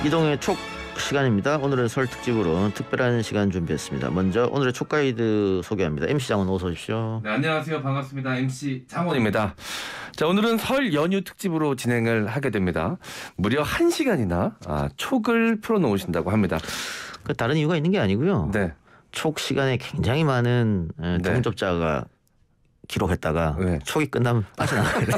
이동의 촉 시간입니다. 오늘은 설 특집으로 특별한 시간 준비했습니다. 먼저 오늘의 촉 가이드 소개합니다. MC 장원 어서 오십시오. 네, 안녕하세요. 반갑습니다. MC 장원입니다. 자, 오늘은 설 연휴 특집으로 진행을 하게 됩니다. 무려 1시간이나 촉을 풀어놓으신다고 합니다. 그 다른 이유가 있는 게 아니고요. 네. 촉 시간에 굉장히 많은 동접자가 기록했다가 촉이 끝나면 빠져나가야 돼.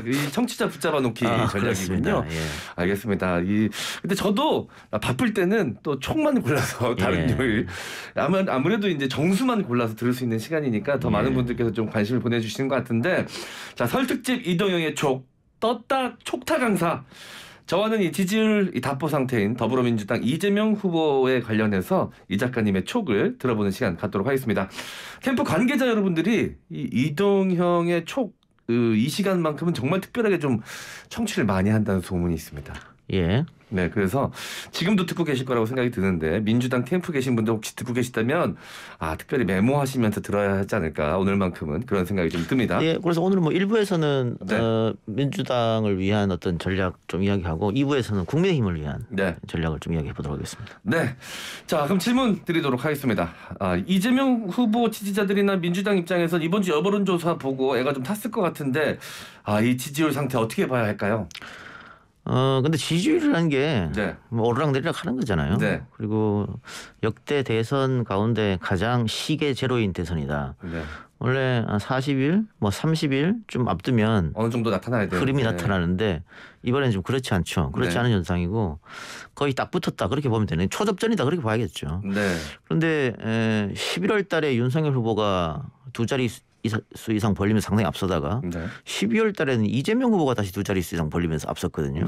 이 청취자 붙잡아 놓기 전략이군요. 예. 알겠습니다. 근데 저도 바쁠 때는 또 촉만 골라서 다른 요일 아무래도 이제 정수만 골라서 들을 수 있는 시간이니까 더 많은 분들께서 좀 관심을 보내주시는 것 같은데, 자, 설 특집 이동영의 촉 떴다 촉타 강사. 저와는 이 지지율 답보 상태인 더불어민주당 이재명 후보에 관련해서 이 작가님의 촉을 들어보는 시간 갖도록 하겠습니다. 캠프 관계자 여러분들이 이 이동형의 촉 이 시간만큼은 정말 특별하게 좀 청취를 많이 한다는 소문이 있습니다. 예. 네, 그래서 지금도 듣고 계실 거라고 생각이 드는데, 민주당 캠프 계신 분들 혹시 듣고 계시다면 특별히 메모하시면서 들어야 하지 않을까, 오늘만큼은 그런 생각이 좀 듭니다. 예, 그래서 오늘 뭐 1부에서는 민주당을 위한 어떤 전략 좀 이야기하고 2부에서는 국민의힘을 위한 전략을 좀 이야기해 보도록 하겠습니다. 네, 자, 그럼 질문 드리도록 하겠습니다. 이재명 후보 지지자들이나 민주당 입장에서 이번 주 여론조사 보고 애가 좀 탔을 것 같은데, 이 지지율 상태 어떻게 봐야 할까요? 근데 지지율이라는 게 뭐 오르락내리락 하는 거잖아요. 네. 그리고 역대 대선 가운데 가장 시계 제로인 대선이다. 원래 40일, 뭐 30일 좀 앞두면 어느 정도 나타나야 돼요. 흐름이 나타나는데 이번에는 좀 그렇지 않죠. 그렇지 않은 현상이고 거의 딱 붙었다 그렇게 보면 되는, 초접전이다 그렇게 봐야겠죠. 그런데 11월 달에 윤석열 후보가 두 자릿수 이상 벌리면서 상당히 앞서다가 12월 달에는 이재명 후보가 다시 두 자릿수 이상 벌리면서 앞섰거든요.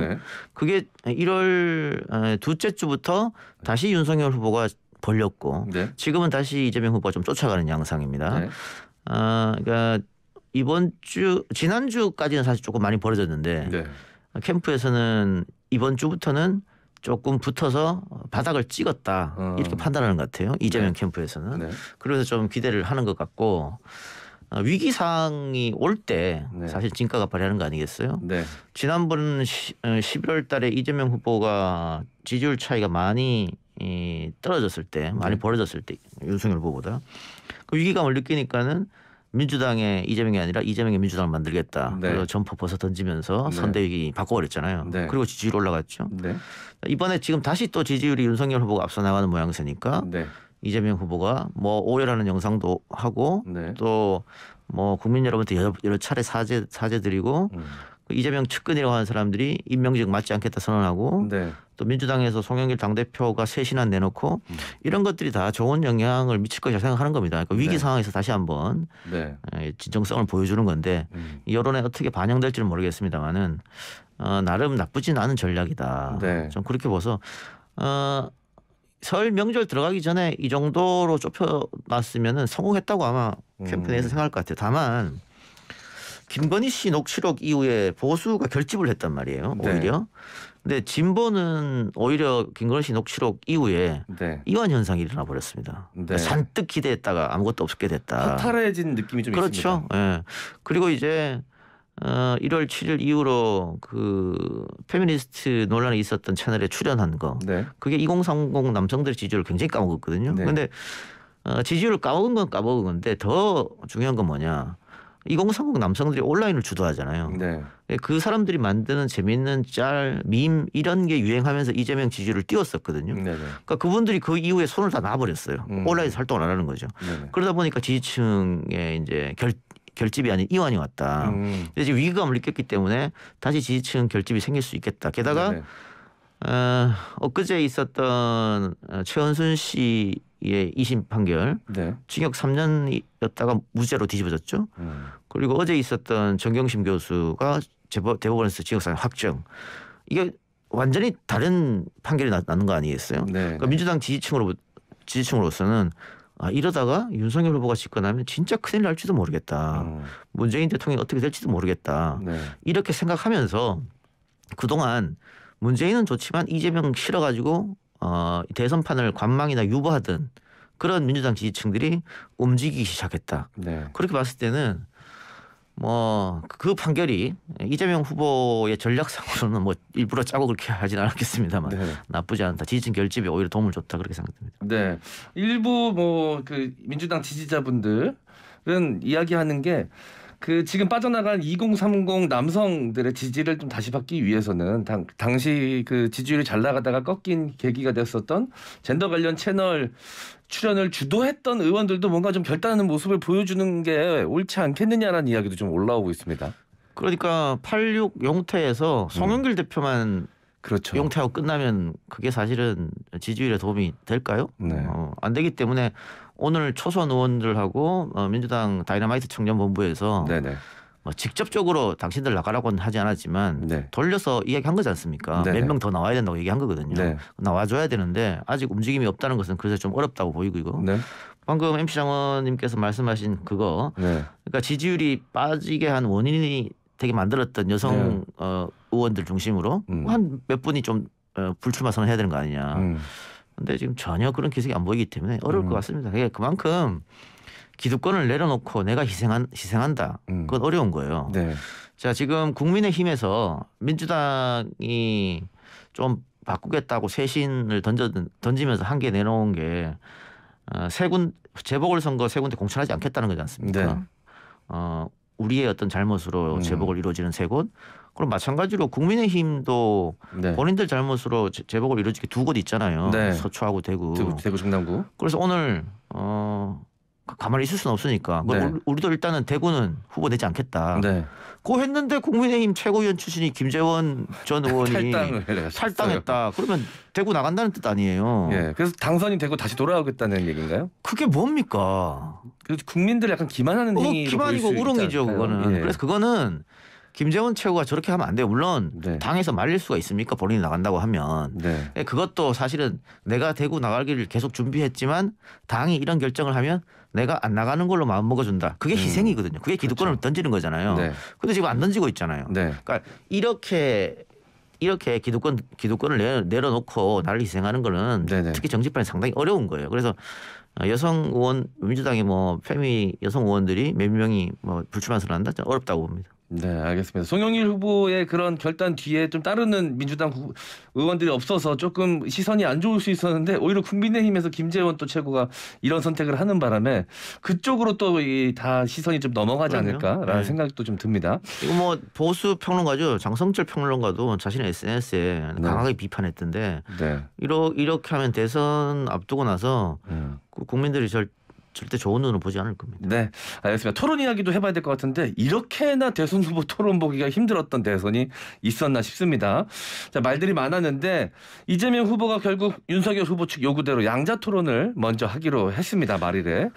그게 1월 둘째 주부터 다시 윤석열 후보가 벌렸고 지금은 다시 이재명 후보가 좀 쫓아가는 양상입니다. 그러니까 지난주까지는 사실 조금 많이 벌어졌는데 캠프에서는 이번 주부터는 조금 붙어서 바닥을 찍었다 이렇게 판단하는 것 같아요. 이재명 캠프에서는. 그래서 좀 기대를 하는 것 같고, 위기상이 올 때 사실 진가가 발휘하는 거 아니겠어요? 지난번 11월 달에 이재명 후보가 지지율 차이가 많이 떨어졌을 때, 많이 벌어졌을 때 윤석열 후보보다 그 위기감을 느끼니까는 민주당의 이재명이 아니라 이재명의 민주당을 만들겠다. 그래서 점퍼 벗어 던지면서 선대위기 바꿔버렸잖아요. 그리고 지지율 올라갔죠. 이번에 지금 다시 또 지지율이 윤석열 후보가 앞서 나가는 모양새니까 이재명 후보가 뭐 오열하는 영상도 하고 또 뭐 국민 여러분한테 여러 차례 사죄 드리고 이재명 측근이라고 하는 사람들이 임명직 맞지 않겠다 선언하고 또 민주당에서 송영길 당대표가 쇄신안 내놓고 이런 것들이 다 좋은 영향을 미칠 것이라 생각하는 겁니다. 그러니까 위기 상황에서 다시 한번 진정성을 보여주는 건데 여론에 어떻게 반영될지는 모르겠습니다만은 나름 나쁘진 않은 전략이다. 좀 그렇게 봐서 설 명절 들어가기 전에 이 정도로 좁혀놨으면 성공했다고 아마 캠프 내에서 생각할 것 같아요. 다만 김건희 씨 녹취록 이후에 보수가 결집을 했단 말이에요. 오히려. 근데 진보는 오히려 김건희 씨 녹취록 이후에 이완 현상이 일어나 버렸습니다. 잔뜩 기대했다가 아무것도 없게 됐다. 허탈해진 느낌이 좀 있습니다. 그렇죠. 그리고 이제 1월 7일 이후로 그 페미니스트 논란이 있었던 채널에 출연한 거, 그게 2030 남성들의 지지율을 굉장히 까먹었거든요. 그런데 지지율을 까먹은 건 까먹은 건데 더 중요한 건 뭐냐, 2030 남성들이 온라인을 주도하잖아요. 그 사람들이 만드는 재미있는 짤, 밈 이런 게 유행하면서 이재명 지지율을 띄웠었거든요. 그러니까 그분들이 그 이후에 손을 다 놔버렸어요. 온라인에서 활동을 안 하는 거죠. 그러다 보니까 지지층의 이제 결집이 아닌 이완이 왔다. 근데 지금 위기감을 느꼈기 때문에 다시 지지층 결집이 생길 수 있겠다. 게다가 엊그제 있었던 최은순 씨의 2심 판결, 징역 3년이었다가 무죄로 뒤집어졌죠. 그리고 어제 있었던 정경심 교수가 대법원에서 징역 4년 확정. 이게 완전히 다른 판결이 나는 거 아니겠어요? 그러니까 민주당 지지층으로서는 이러다가 윤석열 후보가 집권하면 진짜 큰일 날지도 모르겠다. 문재인 대통령이 어떻게 될지도 모르겠다. 이렇게 생각하면서 그동안 문재인은 좋지만 이재명 싫어가지고 대선판을 관망이나 유보하던 그런 민주당 지지층들이 움직이기 시작했다. 그렇게 봤을 때는 뭐 그 판결이 이재명 후보의 전략상으로는 뭐 일부러 짜고 그렇게 하진 않았겠습니다만 네. 나쁘지 않다. 지지층 결집에 오히려 도움을 줬다 그렇게 생각됩니다. 네, 일부 뭐 그 민주당 지지자분들은 이야기하는 게 그 지금 빠져나간 2030 남성들의 지지를 좀 다시 받기 위해서는 당시 그 지지율이 잘 나가다가 꺾인 계기가 됐었던 젠더 관련 채널 출연을 주도했던 의원들도 뭔가 좀 결단하는 모습을 보여주는 게 옳지 않겠느냐라는 이야기도 좀 올라오고 있습니다. 그러니까 86 용태에서 송영길 대표만 그렇죠. 용태하고 끝나면 그게 사실은 지지율에 도움이 될까요? 네. 안 되기 때문에 오늘 초선 의원들하고 민주당 다이너마이트 청년본부에서 뭐 직접적으로 당신들 나가라고는 하지 않았지만 네. 돌려서 이야기한 거지 않습니까? 몇 명 더 나와야 된다고 얘기한 거거든요. 네. 나와줘야 되는데 아직 움직임이 없다는 것은 그래서 좀 어렵다고 보이고 이거. 네. 방금 MC 장원님께서 말씀하신 그거 네. 그러니까 지지율이 빠지게 한 원인이 되게 만들었던 여성 의원들 중심으로 한 몇 분이 좀 불출마 선언해야 되는 거 아니냐. 근데 지금 전혀 그런 기색이 안 보이기 때문에 어려울 것 같습니다. 그만큼 기득권을 내려놓고 내가 희생한다. 그건 어려운 거예요. 네. 자, 지금 국민의힘에서 민주당이 좀 바꾸겠다고 쇄신을 던지면서 한 개 내놓은 게 재보궐선거 세 군데 공천하지 않겠다는 거지 않습니까? 네. 우리의 어떤 잘못으로 재보궐 이루어지는 세 곳. 그럼 마찬가지로 국민의힘도 네. 본인들 잘못으로 재보궐 이루어지게 두 곳 있잖아요. 네. 서초하고 대구. 대구 중남구. 그래서 오늘 가만히 있을 수는 없으니까 우리도 일단은 대구는 후보 내지 않겠다. 네. 그거 했는데 국민의힘 최고위원 출신이 김재원 전 의원이 탈당했다. 그러면 대구 나간다는 뜻 아니에요. 예. 그래서 당선이 되고 다시 돌아오겠다는 얘기인가요? 그게 뭡니까? 국민들 약간 기만하는 행위로 기만이고 우롱이죠. 그거는. 예. 그래서 그거는 김재원 최고가 저렇게 하면 안 돼요. 물론 네. 당에서 말릴 수가 있습니까? 본인이 나간다고 하면. 네. 그것도 사실은 내가 대구 나가기를 계속 준비했지만 당이 이런 결정을 하면 내가 안 나가는 걸로 마음 먹어준다. 그게 희생이거든요. 그게 기득권을 던지는 거잖아요. 네. 근데 지금 안 던지고 있잖아요. 네. 그러니까 이렇게 기득권을 내려놓고 나를 희생하는 거는 네네. 특히 정치판이 상당히 어려운 거예요. 그래서 여성 의원 민주당의 뭐 페미 여성 의원들이 몇 명이 뭐 불출마 선언한다 어렵다고 봅니다. 네, 알겠습니다. 송영길 후보의 그런 결단 뒤에 좀 따르는 민주당 의원들이 없어서 조금 시선이 안 좋을 수 있었는데 오히려 국민의힘에서 김재원 또 최고가 이런 선택을 하는 바람에 그쪽으로 또 다 시선이 좀 넘어가지 않을까라는 생각도 좀 듭니다. 이거 뭐 보수 평론가죠. 장성철 평론가도 자신의 SNS에 강하게 비판했던데 이렇게 하면 대선 앞두고 나서 국민들이 절대 좋은 눈으로 보지 않을 겁니다. 네, 알겠습니다. 토론 이야기도 해봐야 될 것 같은데 이렇게나 대선 후보 토론 보기가 힘들었던 대선이 있었나 싶습니다. 자, 말들이 많았는데 이재명 후보가 결국 윤석열 후보 측 요구대로 양자 토론을 먼저 하기로 했습니다. 말일에.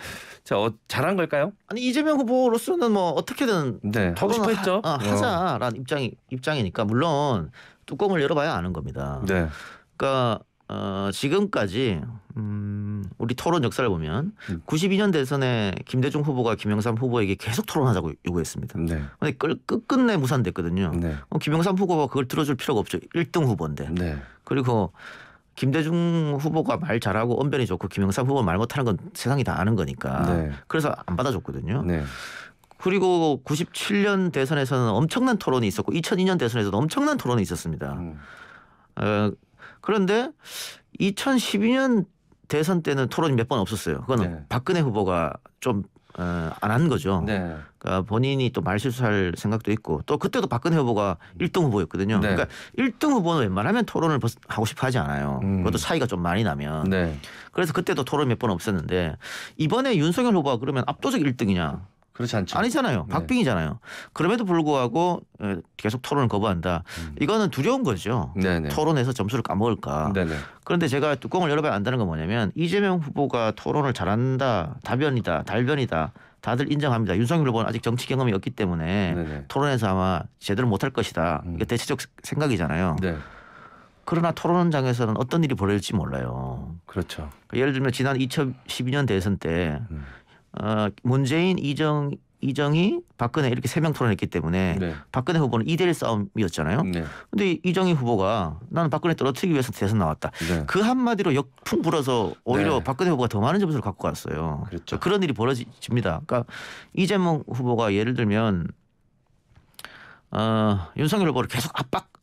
자, 잘한 걸까요? 아니 이재명 후보로서는 뭐 어떻게든 하고 싶어 했죠. 하자라는 입장이니까 물론 뚜껑을 열어봐야 아는 겁니다. 네. 그러니까 지금까지 우리 토론 역사를 보면 92년 대선에 김대중 후보가 김영삼 후보에게 계속 토론하자고 요구했습니다. 네. 근데 끝끝내 무산됐거든요. 네. 김영삼 후보가 그걸 들어줄 필요가 없죠. 1등 후보인데. 네. 그리고 김대중 후보가 말 잘하고 언변이 좋고 김영삼 후보 말 못하는 건 세상이 다 아는 거니까. 네. 그래서 안 받아줬거든요. 네. 그리고 97년 대선에서는 엄청난 토론이 있었고 2002년 대선에서도 엄청난 토론이 있었습니다. 그런데 2012년 대선 때는 토론이 몇 번 없었어요. 그거는 박근혜 후보가 좀 안 한 거죠. 네. 그러니까 본인이 또 말실수할 생각도 있고 또 그때도 박근혜 후보가 1등 후보였거든요. 네. 그러니까 1등 후보는 웬만하면 토론을 하고 싶어 하지 않아요. 그것도 차이가 좀 많이 나면. 네. 그래서 그때도 토론 몇 번 없었는데 이번에 윤석열 후보가 그러면 압도적 1등이냐. 그렇지 않죠. 아니잖아요. 박빙이잖아요. 그럼에도 불구하고 계속 토론을 거부한다. 이거는 두려운 거죠. 네네. 토론에서 점수를 까먹을까. 네네. 그런데 제가 뚜껑을 열어봐야 안다는 건 뭐냐면 이재명 후보가 토론을 잘한다. 다변이다. 달변이다. 다들 인정합니다. 윤석열 후보는 아직 정치 경험이 없기 때문에 네네. 토론에서 아마 제대로 못할 것이다. 이게 대체적 생각이잖아요. 네. 그러나 토론장에서는 어떤 일이 벌어질지 몰라요. 그렇죠. 예를 들면 지난 2012년 대선 때 문재인, 이정희, 박근혜 이렇게 3명 토론했기 때문에 박근혜 후보는 2대1 싸움이었잖아요. 그런데 이정희 후보가 나는 박근혜 떨어뜨리기 위해서 대선 나왔다. 그 한마디로 역풍 불어서 오히려 박근혜 후보가 더 많은 점수를 갖고 갔어요. 그렇죠. 그런 일이 벌어집니다. 그러니까 이재명 후보가 예를 들면 윤석열 후보를 계속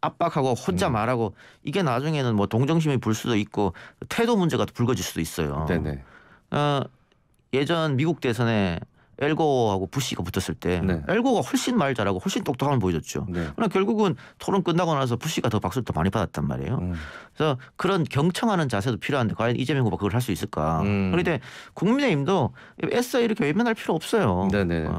압박하고 혼자 말하고 이게 나중에는 뭐 동정심이 불 수도 있고 태도 문제가 불거질 수도 있어요. 네네. 예전 미국 대선에 엘고하고 부시가 붙었을 때 엘고가 훨씬 말 잘하고 훨씬 똑똑함을 보여줬죠. 그러나 결국은 토론 끝나고 나서 부시가 더 박수를 더 많이 받았단 말이에요. 그래서 그런 경청하는 자세도 필요한데 과연 이재명 후보가 그걸 할 수 있을까. 그런데 국민의힘도 애써 이렇게 외면할 필요 없어요. 네네.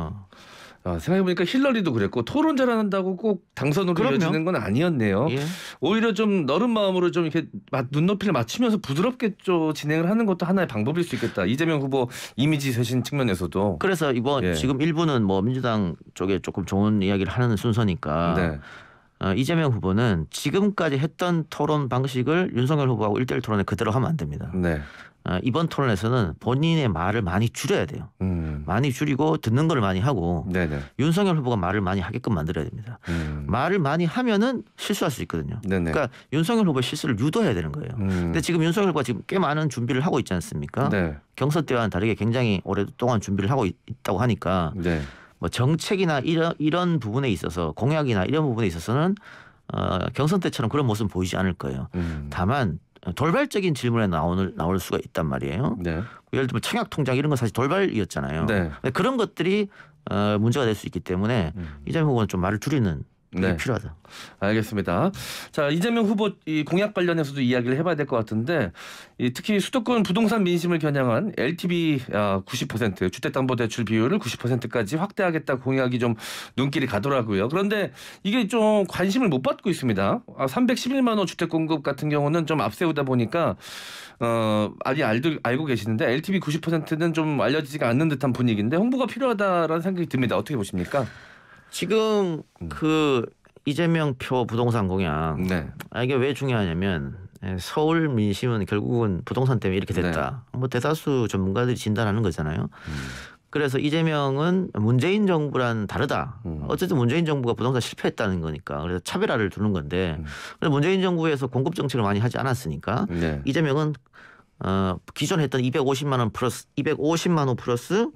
생각해보니까 힐러리도 그랬고 토론 잘한다고 꼭 당선으로 이어지는 건 아니었네요. 예. 오히려 좀 너른 마음으로 좀 이렇게 눈높이를 맞추면서 부드럽게 좀 진행을 하는 것도 하나의 방법일 수 있겠다. 이재명 후보 이미지 쇄신 측면에서도. 그래서 이번 지금 일부는 뭐 민주당 쪽에 조금 좋은 이야기를 하는 순서니까 이재명 후보는 지금까지 했던 토론 방식을 윤석열 후보하고 1대1 토론에 그대로 하면 안 됩니다. 이번 토론에서는 본인의 말을 많이 줄여야 돼요. 많이 줄이고 듣는 걸 많이 하고 윤석열 후보가 말을 많이 하게끔 만들어야 됩니다. 말을 많이 하면은 실수할 수 있거든요. 그러니까 윤석열 후보의 실수를 유도해야 되는 거예요. 근데 지금 윤석열 후보가 지금 꽤 많은 준비를 하고 있지 않습니까? 경선 때와는 다르게 굉장히 오랫동안 준비를 하고 있다고 하니까 뭐 정책이나 이런 부분에 있어서 공약이나 이런 부분에 있어서는 경선 때처럼 그런 모습은 보이지 않을 거예요. 다만 돌발적인 질문에 나올 수가 있단 말이에요. 예를 들면 청약 통장 이런 건 사실 돌발이었잖아요. 그런 것들이 문제가 될 수 있기 때문에 이재명 후보는 좀 말을 줄이는 게 필요하다. 알겠습니다. 자, 이재명 후보 이 공약 관련해서도 이야기를 해봐야 될 것 같은데 특히 수도권 부동산 민심을 겨냥한 LTV 90% 주택담보대출 비율을 90%까지 확대하겠다 공약이 좀 눈길이 가더라고요. 그런데 이게 좀 관심을 못 받고 있습니다. 311만 호 주택 공급 같은 경우는 좀 앞세우다 보니까 많이 알고 계시는데 LTV 90%는 좀 알려지지가 않는 듯한 분위기인데 홍보가 필요하다라는 생각이 듭니다. 어떻게 보십니까? 지금 그 이재명 표 부동산 공약 이게 왜 중요하냐면 서울 민심은 결국은 부동산 때문에 이렇게 됐다. 뭐 대다수 전문가들이 진단하는 거잖아요. 그래서 이재명은 문재인 정부랑 다르다. 어쨌든 문재인 정부가 부동산 실패했다는 거니까 그래서 차별화를 두는 건데 그래서 문재인 정부에서 공급 정책을 많이 하지 않았으니까 이재명은 기존에 했던 250만 원 플러스 250만 원 플러스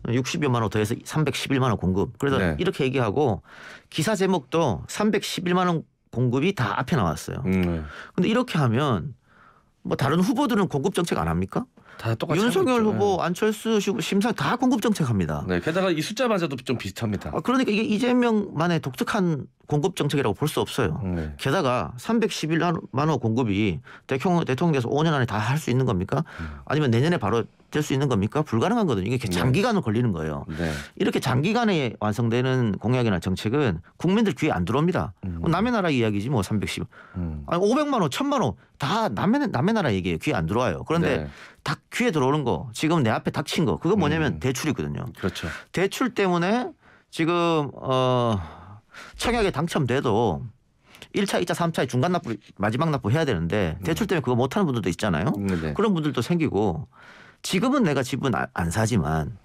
60여만 원 더해서 311만 원 공급. 그래서 이렇게 얘기하고 기사 제목도 311만 원 공급이 다 앞에 나왔어요. 근데 이렇게 하면 뭐 다른 후보들은 공급 정책 안 합니까? 다 똑같이 윤석열 후보, 안철수 심상 다 공급 정책합니다. 게다가 이 숫자마저도 좀 비슷합니다. 그러니까 이게 이재명만의 독특한 공급 정책이라고 볼 수 없어요. 게다가 311만 원 공급이 대통령에서 5년 안에 다 할 수 있는 겁니까? 아니면 내년에 바로 될 수 있는 겁니까? 불가능한 거거든요. 이게 장기간으로 걸리는 거예요. 이렇게 장기간에 완성되는 공약이나 정책은 국민들 귀에 안 들어옵니다. 남의 나라 이야기지 뭐 310. 아니 500만 원, 1000만 원 다 남의 나라 얘기예요. 귀에 안 들어와요. 그런데 딱 귀에 들어오는 거 지금 내 앞에 닥친 거 그거 뭐냐면 대출이거든요. 그렇죠. 대출 때문에 지금 청약에 당첨돼도 1차, 2차, 3차에 중간 납부, 마지막 납부 해야 되는데 대출 때문에 그거 못하는 분들도 있잖아요. 그런 분들도 생기고 지금은 내가 집은 안 사지만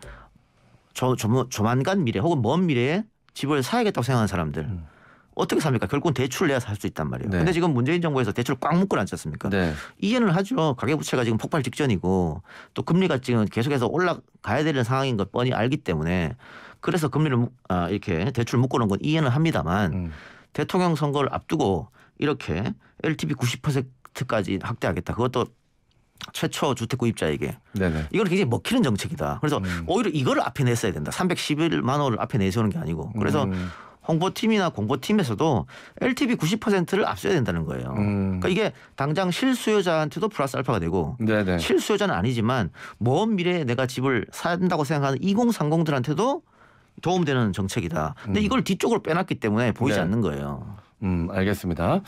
조만간 미래 혹은 먼 미래에 집을 사야겠다고 생각하는 사람들 어떻게 삽니까? 결국은 대출을 내야 살 수 있단 말이에요. 근데 지금 문재인 정부에서 대출을 꽉 묶어놨지 않습니까? 이해는 하죠. 가계부채가 지금 폭발 직전이고 또 금리가 지금 계속해서 올라가야 되는 상황인 것 뻔히 알기 때문에 그래서 금리를 이렇게 대출 묶어놓은 건 이해는 합니다만 대통령 선거를 앞두고 이렇게 LTV 90%까지 확대하겠다. 그것도 최초 주택 구입자에게. 이건 굉장히 먹히는 정책이다. 그래서 오히려 이걸 앞에 냈어야 된다. 311만 원을 앞에 내세우는 게 아니고. 그래서 홍보팀이나 공보팀에서도 LTV 90%를 앞서야 된다는 거예요. 그러니까 이게 당장 실수요자한테도 플러스 알파가 되고 실수요자는 아니지만 먼 미래에 내가 집을 산다고 생각하는 2030들한테도 도움되는 정책이다. 근데 이걸 뒤쪽으로 빼놨기 때문에 보이지 않는 거예요. 알겠습니다.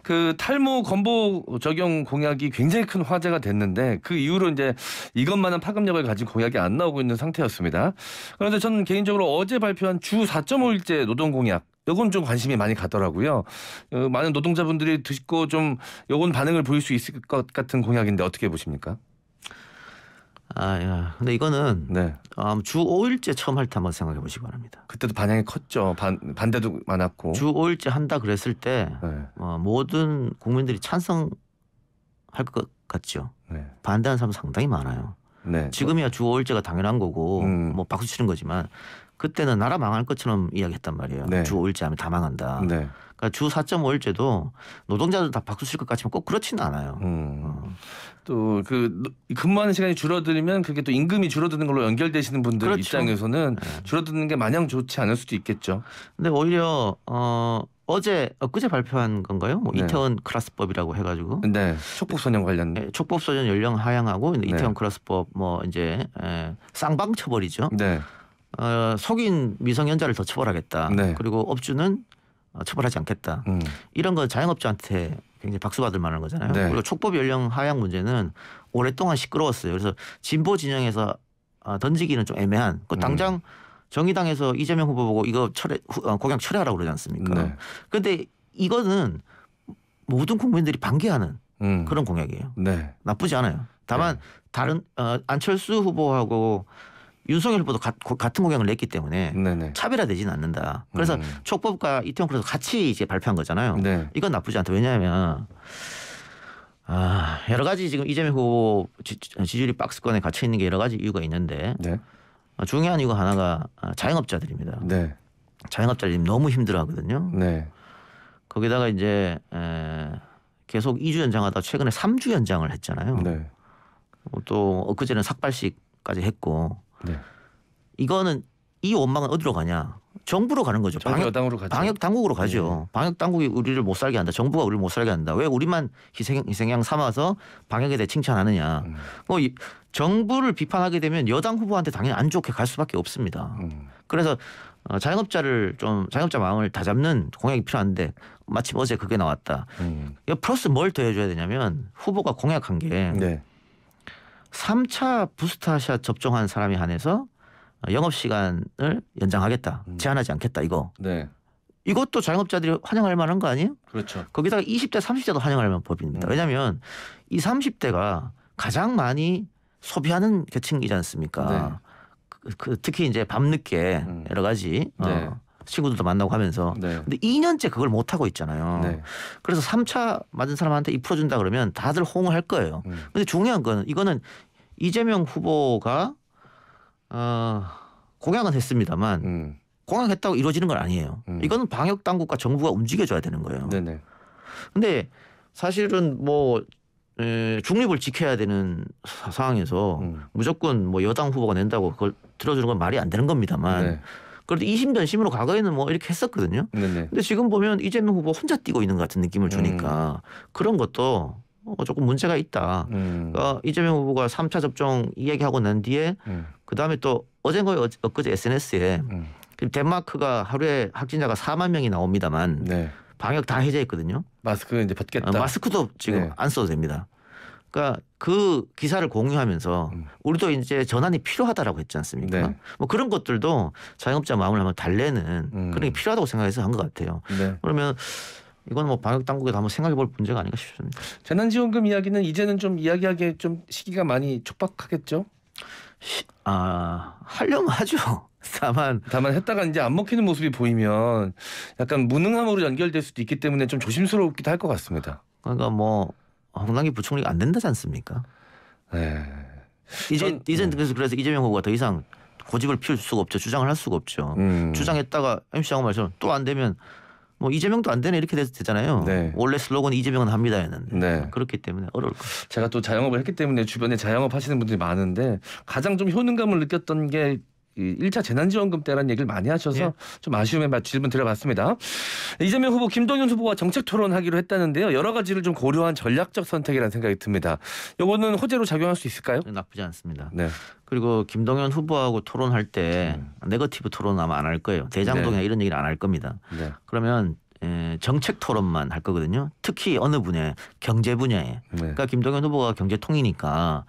그 탈모 건보 적용 공약이 굉장히 큰 화제가 됐는데 그 이후로 이제 이것만한 파급력을 가진 공약이 안 나오고 있는 상태였습니다. 그런데 저는 개인적으로 어제 발표한 주 4.5일제 노동 공약 이건 좀 관심이 많이 가더라고요. 많은 노동자분들이 듣고 좀 이건 반응을 보일 수 있을 것 같은 공약인데 어떻게 보십니까? 근데 이거는 주 5일제 처음 할 때 한번 생각해 보시기 바랍니다. 그때도 반향이 컸죠. 반대도 많았고. 주 5일제 한다 그랬을 때 모든 국민들이 찬성할 것 같죠. 반대하는 사람 상당히 많아요. 지금이야 주 5일제가 당연한 거고 뭐 박수 치는 거지만 그때는 나라 망할 것처럼 이야기했단 말이에요. 네. 주 5일제 하면 다 망한다. 네. 그러니까 주 4.5일제도 노동자들 다 박수 칠 것 같지만 꼭 그렇지는 않아요. 또 그 근무하는 시간이 줄어들면 그게 또 임금이 줄어드는 걸로 연결되시는 분들 그렇죠. 입장에서는 줄어드는 게 마냥 좋지 않을 수도 있겠죠. 근데 오히려 엊그제 발표한 건가요? 뭐 네. 이태원 클래스법이라고 해가지고 네. 촉법소년 관련. 촉법소년 연령 하향하고 네. 이태원 클래스법 뭐 이제 쌍방 처벌이죠. 네. 속인 미성년자를 더 처벌하겠다. 네. 그리고 업주는 처벌하지 않겠다. 이런 건 자영업자한테 굉장히 박수받을 만한 거잖아요. 네. 그리고 촉법 연령 하향 문제는 오랫동안 시끄러웠어요. 그래서 진보 진영에서 던지기는 좀 애매한. 당장 정의당에서 이재명 후보 보고 이거 공약 철회하라고 그러지 않습니까? 그런데 네. 이거는 모든 국민들이 반기하는 그런 공약이에요. 네. 나쁘지 않아요. 다만 네. 다른 안철수 후보하고 윤석열 후보도 같은 공약을 냈기 때문에 네네. 차별화되지는 않는다. 그래서 촉법과 이태원 클래스 같이 이제 발표한 거잖아요. 네. 이건 나쁘지 않다. 왜냐하면 여러 가지 지금 이재명 후보 지지율이 박스권에 갇혀 있는 게 여러 가지 이유가 있는데 네. 중요한 이유 하나가 자영업자들입니다. 네. 자영업자들이 너무 힘들어하거든요. 네. 거기다가 이제 계속 2주 연장하다 최근에 3주 연장을 했잖아요. 네. 또 엊그제는 삭발식까지 했고 네. 이거는 이 원망은 어디로 가냐? 정부로 가는 거죠. 여당으로 가죠. 방역 당국으로 가죠. 방역 당국이 우리를 못 살게 한다. 정부가 우리를 못 살게 한다. 왜 우리만 희생양 삼아서 방역에 대해 칭찬하느냐? 정부를 비판하게 되면 여당 후보한테 당연히 안 좋게 갈 수밖에 없습니다. 그래서 자영업자 마음을 다잡는 공약이 필요한데 마침 어제 그게 나왔다. 플러스 뭘 더해줘야 되냐면 후보가 공약한 게 네. 3차 부스터샷 접종한 사람에 한해서 영업시간을 연장하겠다. 제한하지 않겠다 이거. 네. 이것도 자영업자들이 환영할 만한 거 아니에요? 그렇죠. 거기다가 20대 30대도 환영할 만한 법입니다. 왜냐하면 이 30대가 가장 많이 소비하는 계층이지 않습니까? 네. 특히 이제 밤늦게 여러 가지 네. 친구들도 만나고 하면서 네. 근데 2년째 그걸 못 하고 있잖아요. 네. 그래서 3차 맞은 사람한테 이 풀어준다 그러면 다들 호응을 할 거예요. 근데 중요한 건 이거는 이재명 후보가 공약은 했습니다만 공약했다고 이루어지는 건 아니에요. 이거는 방역 당국과 정부가 움직여줘야 되는 거예요. 네네. 근데 사실은 뭐 중립을 지켜야 되는 상황에서 무조건 뭐 여당 후보가 낸다고 그걸 들어주는 건 말이 안 되는 겁니다만 네. 그래도 이심전심으로 과거에는 뭐 이렇게 했었거든요. 네네. 근데 지금 보면 이재명 후보 혼자 뛰고 있는 것 같은 느낌을 주니까 그런 것도 조금 문제가 있다. 그러니까 이재명 후보가 3차 접종 이야기하고 난 뒤에 그다음에 또 엊그제 SNS에 덴마크가 하루에 확진자가 4만 명이 나옵니다만 네. 방역 다 해제했거든요. 마스크 이제 벗겠다. 마스크도 지금 네. 안 써도 됩니다. 그러니까 그 기사를 공유하면서 우리도 이제 전환이 필요하다라고 했지 않습니까? 네. 뭐 그런 것들도 자영업자 마음을 한번 달래는 그런 게 필요하다고 생각해서 한 것 같아요. 네. 그러면 이건 뭐 방역 당국에도 한번 생각해 볼 문제가 아닌가 싶습니다. 재난지원금 이야기는 이제는 좀 이야기하기에 좀 시기가 많이 촉박하겠죠? 하려면 하죠. 다만 했다가 이제 안 먹히는 모습이 보이면 약간 무능함으로 연결될 수도 있기 때문에 좀 조심스럽기도 할 것 같습니다. 그러니까 뭐 홍남기 부총리가 안 된다지 않습니까? 네. 이제 그래서 이재명 후보가 더 이상 고집을 피울 수가 없죠. 주장을 할 수가 없죠. 주장했다가 MC 장관 말씀 또 안 되면 뭐 이재명도 안 되네 이렇게 되잖아요. 네. 원래 슬로건이 이재명은 합니다였는데 네. 그렇기 때문에 어려울 거예요. 제가 또 자영업을 했기 때문에 주변에 자영업 하시는 분들이 많은데 가장 좀 효능감을 느꼈던 게 1차 재난지원금 때라는 얘기를 많이 하셔서 예. 좀 아쉬움에 질문 드려봤습니다. 이재명 후보, 김동연 후보와 정책 토론하기로 했다는데요. 여러 가지를 좀 고려한 전략적 선택이라는 생각이 듭니다. 이거는 호재로 작용할 수 있을까요? 나쁘지 않습니다. 네. 그리고 김동연 후보하고 토론할 때 네거티브 토론 아마 안 할 거예요. 대장동이나 네. 이런 얘기를 안 할 겁니다. 네. 그러면 정책 토론만 할 거거든요. 특히 어느 분야에 경제 분야에. 네. 그러니까 김동연 후보가 경제통이니까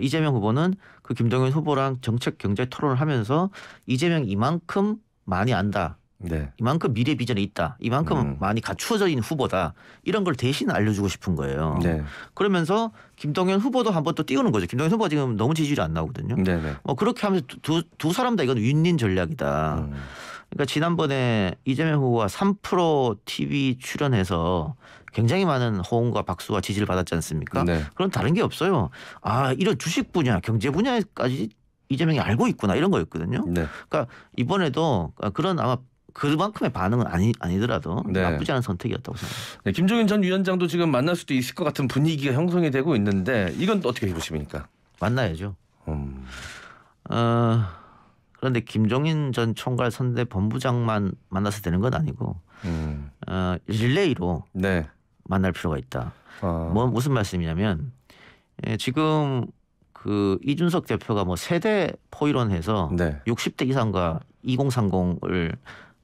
이재명 후보는 그 김동연 후보랑 정책 경제 토론을 하면서 이재명 이만큼 많이 안다. 네. 이만큼 미래 비전이 있다. 이만큼 많이 갖추어져 있는 후보다. 이런 걸 대신 알려주고 싶은 거예요. 네. 그러면서 김동연 후보도 한번 또 띄우는 거죠. 김동연 후보가 지금 너무 지지율이 안 나오거든요. 네. 그렇게 하면서 두 사람 다 이건 윈윈 전략이다. 그러니까 지난번에 이재명 후보가 3프로 TV 출연해서 굉장히 많은 호응과 박수와 지지를 받았지 않습니까? 네. 그런 다른 게 없어요. 이런 주식 분야, 경제 분야까지 이재명이 알고 있구나 이런 거였거든요. 네. 그러니까 이번에도 그런 아마 그만큼의 반응은 아니더라도 네. 나쁘지 않은 선택이었다고 생각합니다. 네, 김종인 전 위원장도 지금 만날 수도 있을 것 같은 분위기가 형성이 되고 있는데 이건 어떻게 보십니까? 만나야죠. 그런데 김종인 전 총괄 선대 본부장만 만나서 되는 건 아니고 릴레이로 네. 만날 필요가 있다. 아. 무슨 말씀이냐면 지금 그 이준석 대표가 뭐 세대 포이론해서 네. 60대 이상과 2030을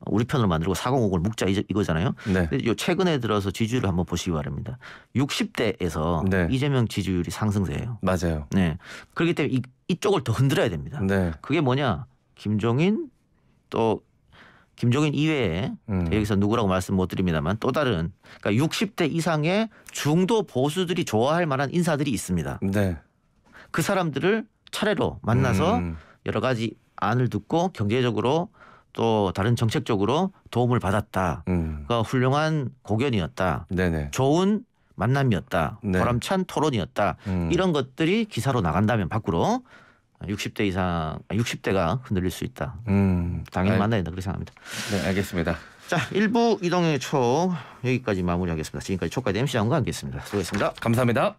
우리 편으로 만들고 405를 묶자 이거잖아요. 네. 근데 요 최근에 들어서 지지율을 한번 보시기 바랍니다. 60대에서 네. 이재명 지지율이 상승세예요. 맞아요. 네. 그렇기 때문에 이쪽을 더 흔들어야 됩니다. 네. 그게 뭐냐? 김종인 이외에 여기서 누구라고 말씀 못 드립니다만 또 다른 그러니까 60대 이상의 중도 보수들이 좋아할 만한 인사들이 있습니다. 네. 그 사람들을 차례로 만나서 여러 가지 안을 듣고 경제적으로 또 다른 정책적으로 도움을 받았다. 그러니까 훌륭한 고견이었다. 네네. 좋은 만남이었다. 네. 보람찬 토론이었다. 이런 것들이 기사로 나간다면 밖으로 60대가 흔들릴 수 있다. 당연히 만나야 된다. 그렇게 생각합니다. 네, 알겠습니다. 자, 1부 이동형의 초 여기까지 마무리하겠습니다. 지금까지 초까지 MC 장관과 함께했습니다. 수고했습니다. 감사합니다.